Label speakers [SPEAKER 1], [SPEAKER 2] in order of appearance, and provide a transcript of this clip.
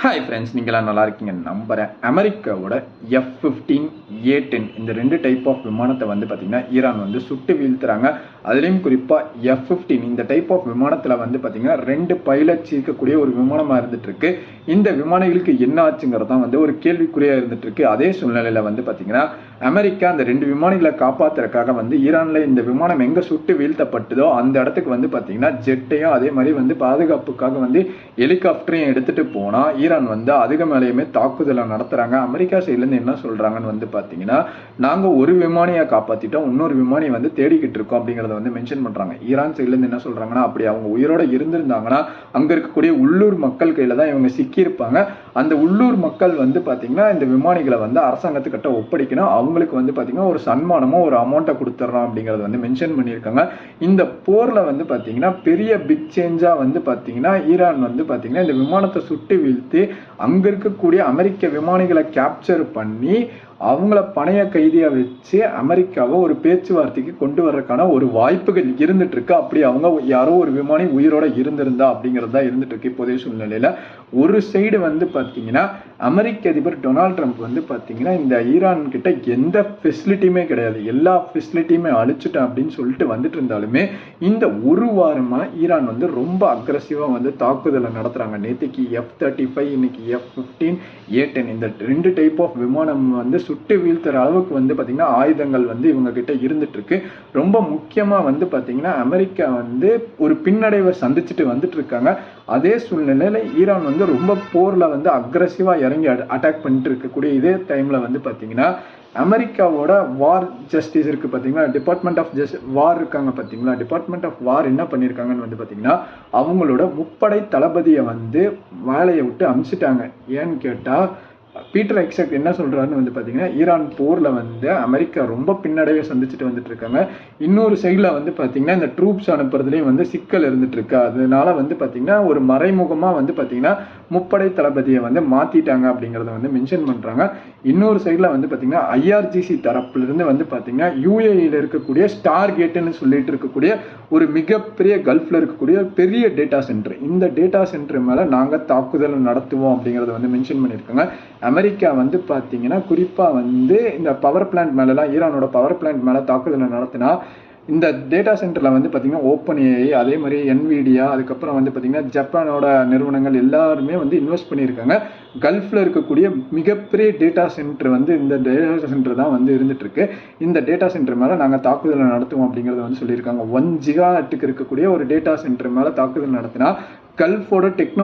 [SPEAKER 1] Hi friends, நீங்களாம் நல்லா இருக்கீங்கன்னு நம்புகிறேன். அமெரிக்காவோட F-15A-10 இந்த ரெண்டு டைப் ஆஃப் விமானத்தை வந்து பார்த்திங்கன்னா ஈரான் வந்து சுட்டு வீழ்த்துறாங்க. அதுலேயும் குறிப்பாக F-15 இந்த டைப் ஆஃப் விமானத்தில் வந்து பார்த்திங்கன்னா 2 பைலட்ஸ் இருக்கக்கூடிய ஒரு விமானமாக இருந்துகிட்ருக்கு. இந்த விமானிகளுக்கு என்ன ஆச்சுங்கிறது தான் வந்து ஒரு கேள்விக்குறியாக இருந்துகிட்ருக்கு. அதே சூழ்நிலையில் வந்து பார்த்திங்கன்னா அமெரிக்கா அந்த 2 விமானிகளை காப்பாற்றுறதுக்காக வந்து ஈரானில் இந்த விமானம் எங்கே சுட்டு வீழ்த்தப்பட்டதோ அந்த இடத்துக்கு வந்து பார்த்திங்கன்னா ஜெட்டையும் அதே மாதிரி வந்து பாதுகாப்புக்காக வந்து ஹெலிகாப்டரையும் எடுத்துகிட்டு போனால் ஈரான் வந்து அதிக மேலேயுமே தாக்குதலை நடத்துகிறாங்க. அமெரிக்கா சைட்லேருந்து என்ன சொல்கிறாங்கன்னு வந்து பார்த்தீங்கன்னா, நாங்கள் ஒரு விமானியை காப்பாற்றிட்டோம், இன்னொரு விமானியை வந்து தேடிக்கிட்டு இருக்கோம் அப்படிங்கிறத வந்து மென்ஷன் பண்ணுறாங்க. ஈரான் சைட்லேருந்து என்ன சொல்கிறாங்கன்னா, அப்படி அவங்க உயிரோடு இருந்திருந்தாங்கன்னா அங்கே இருக்கக்கூடிய உள்ளூர் மக்கள் கையில் தான் இவங்க சிக்கியிருப்பாங்க. அந்த உள்ளூர் மக்கள் வந்து பார்த்தீங்கன்னா இந்த விமானிகளை வந்து அரசாங்கத்துக்கிட்ட ஒப்படைக்கணும். அவங்களுக்கு வந்து பார்த்தீங்கன்னா ஒரு சன்மானமோ ஒரு அமௌண்ட்டை கொடுத்துட்றோம் அப்படிங்கிறத வந்து மென்ஷன் பண்ணியிருக்காங்க. இந்த போரில் வந்து பார்த்தீங்கன்னா பெரிய பிக் சேஞ்சாக வந்து பார்த்தீங்கன்னா ஈரான் வந்து பார்த்தீங்கன்னா இந்த விமானத்தை சுட்டு வீழ்த்தி அங்க இருக்கக்கூடிய அமெரிக்க விமானிகளை கேப்சர் பண்ணி அவங்கள பணைய கைதியா வச்சு அமெரிக்காவை ஒரு பேச்சுவார்த்தைக்கு கொண்டு வர்றதுக்கான ஒரு வாய்ப்புகள் இருந்துட்டு இருக்கு. அப்படி அவங்க யாரோ ஒரு விமானி உயிரோட இருந்திருந்தா அப்படிங்கிறது தான் இருந்துட்டு இருக்கு. இப்போதைய சூழ்நிலையில ஒரு சைடு வந்து பாத்தீங்கன்னா அமெரிக்க அதிபர் டொனால்ட் ட்ரம்ப் வந்து பாத்தீங்கன்னா இந்த ஈரான் கிட்ட எந்த ஃபெசிலிட்டியுமே கிடையாது, எல்லா ஃபெசிலிட்டியுமே அழிச்சுட்டேன் அப்படின்னு சொல்லிட்டு வந்துட்டு இருந்தாலுமே இந்த ஒரு வாரமா ஈரான் வந்து ரொம்ப அக்ரெசிவா வந்து தாக்குதலை நடத்துறாங்க. நேற்றுக்கு F-35, இன்னைக்கு F-15A-10 இந்த 2 டைப் ஆஃப் விமானம் வந்து சுட்டு வீழ்த்துற அளவுக்கு வந்து பார்த்தீங்கன்னா ஆயுதங்கள் வந்து இவங்க கிட்ட இருந்துட்டு இருக்கு. ரொம்ப முக்கியமா வந்து பார்த்தீங்கன்னா அமெரிக்கா வந்து ஒரு பின்னடைவை சந்திச்சுட்டு வந்துட்டு இருக்காங்க. அதே சூழ்நிலையில ஈரான் வந்து ரொம்ப போர்ல வந்து அக்ரெசிவா இறங்கி அட்டாக் பண்ணிட்டு இருக்கக்கூடிய இதே டைம்ல வந்து பார்த்தீங்கன்னா அமெரிக்காவோட வார் ஜஸ்டிஸ் இருக்கு பார்த்தீங்களா, டிபார்ட்மெண்ட் ஆஃப் வார் இருக்காங்க பார்த்தீங்களா, டிபார்ட்மெண்ட் ஆஃப் வார் என்ன பண்ணியிருக்காங்கன்னு வந்து பார்த்தீங்கன்னா அவங்களோட முப்படை தளபதியை வந்து வேலையை விட்டு அனுப்பிச்சிட்டாங்க. ஏன்னு கேட்டால் பீட்டர் எக்ஸட் என்ன சொல்றாருன்னு வந்து பார்த்தீங்கன்னா ஈரான் போரில் வந்து அமெரிக்கா ரொம்ப பின்னடைவை சந்திச்சுட்டு வந்துட்டு இருக்காங்க. இன்னொரு சைடில் வந்து பார்த்தீங்கன்னா இந்த ட்ரூப்ஸ் அனுப்புறதுலேயும் வந்து சிக்கல் இருந்துட்டு இருக்கு. அதனால வந்து பார்த்தீங்கன்னா ஒரு மறைமுகமாக வந்து பார்த்தீங்கன்னா முப்படை தளபதியை வந்து மாற்றிட்டாங்க அப்படிங்கிறத வந்து மென்ஷன் பண்ணுறாங்க. இன்னொரு சைடில் வந்து பார்த்தீங்கன்னா IRGC தரப்புலேருந்து வந்து பார்த்தீங்கன்னா UAEயில் இருக்கக்கூடிய ஸ்டார் கேட்டுன்னு சொல்லிட்டு இருக்கக்கூடிய ஒரு மிகப்பெரிய கல்ஃபில் இருக்கக்கூடிய பெரிய டேட்டா சென்டர், இந்த டேட்டா சென்டர் மேலே நாங்கள் தாக்குதல் நடத்துவோம் அப்படிங்கிறத வந்து மென்ஷன் பண்ணியிருக்காங்க. அமெரிக்கா வந்து பார்த்தீங்கன்னா குறிப்பாக வந்து இந்த பவர் பிளான்ட் மேலெலாம் ஈரானோட பவர் பிளான்ட் மேலே தாக்குதலை நடத்தினா இந்த டேட்டா சென்டரில் வந்து பார்த்தீங்கன்னா OpenAI, அதே மாதிரி NVIDIA, அதுக்கப்புறம் வந்து பார்த்தீங்கன்னா ஜப்பானோட நிறுவனங்கள் எல்லாருமே வந்து இன்வெஸ்ட் பண்ணியிருக்காங்க. கல்ஃபில் இருக்கக்கூடிய மிகப்பெரிய டேட்டா சென்டர் வந்து இந்த டேட்டா சென்டர் தான் வந்து இருந்துட்டு இருக்கு. இந்த டேட்டா சென்டர் மேலே நாங்கள் தாக்குதலை நடத்துவோம் அப்படிங்கிறத வந்து சொல்லியிருக்காங்க. 1 GHz இருக்கக்கூடிய ஒரு டேட்டா சென்டர் மேலே தாக்குதல் நடத்தினா கல்ஃபோட